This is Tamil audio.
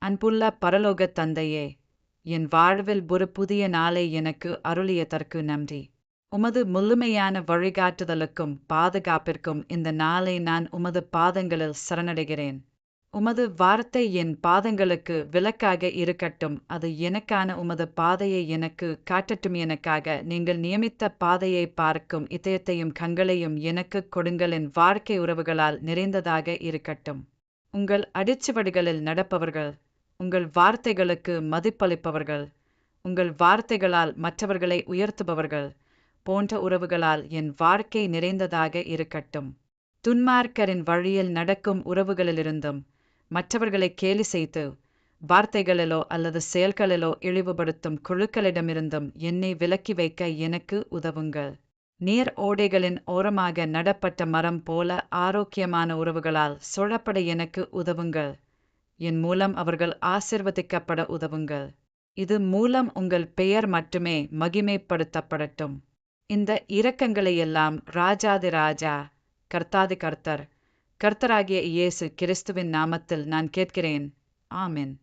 அன்புள்ள பரலோகத் தந்தையே, என் வாழ்வில் ஒரு புதிய நாளை எனக்கு அருளியதற்கு நன்றி. உமது முழுமையான வழிகாட்டுதலுக்கும் பாதுகாப்பிற்கும் இந்த நாளை நான் உமது பாதங்களில் சரணடைகிறேன். உமது வார்த்தை என் பாதங்களுக்கு விளக்காக இருக்கட்டும். அது எனக்கான உமது பாதையை எனக்கு காட்டட்டும். எனக்காக நீங்கள் நியமித்த பாதையை பார்க்கும் இதயத்தையும் கண்களையும் எனக்கு கொடுங்கள். என் வாழ்க்கை உறவுகளால் நிறைந்ததாக இருக்கட்டும். உங்கள் அடிச்சுவடுகளில் நடப்பவர்கள், உங்கள் வார்த்தைகளுக்கு மதிப்பளிப்பவர்கள், உங்கள் வார்த்தைகளால் மற்றவர்களை உயர்த்துபவர்கள் போன்ற உறவுகளால் என் வாழ்க்கை நிறைந்ததாக இருக்கட்டும். துன்மார்க்கரின் வழியில் நடக்கும் உறவுகளிலிருந்தும், மற்றவர்களை கேலி செய்து வார்த்தைகளிலோ அல்லது செயல்களிலோ இழிவுபடுத்தும் குழுக்களிடமிருந்தும் என்னை விலக்கி வைக்க எனக்கு உதவுங்கள். நீர் ஓடைகளின் ஓரமாக நடப்பட்ட மரம் போல ஆரோக்கியமான உறவுகளால் சூழப்பட எனக்கு உதவுங்கள். என் மூலம் அவர்கள் ஆசிர்வதிக்கப்பட உதவுங்கள். இது மூலம் உங்கள் பெயர் மட்டுமே மகிமைப்படுத்தப்படட்டும். இந்த இரக்கங்களையெல்லாம் ராஜாதி ராஜா, கர்த்தாதி கர்த்தர், கர்த்தராகிய இயேசு கிறிஸ்துவின் நாமத்தில் நான் கேட்கிறேன். ஆமென்.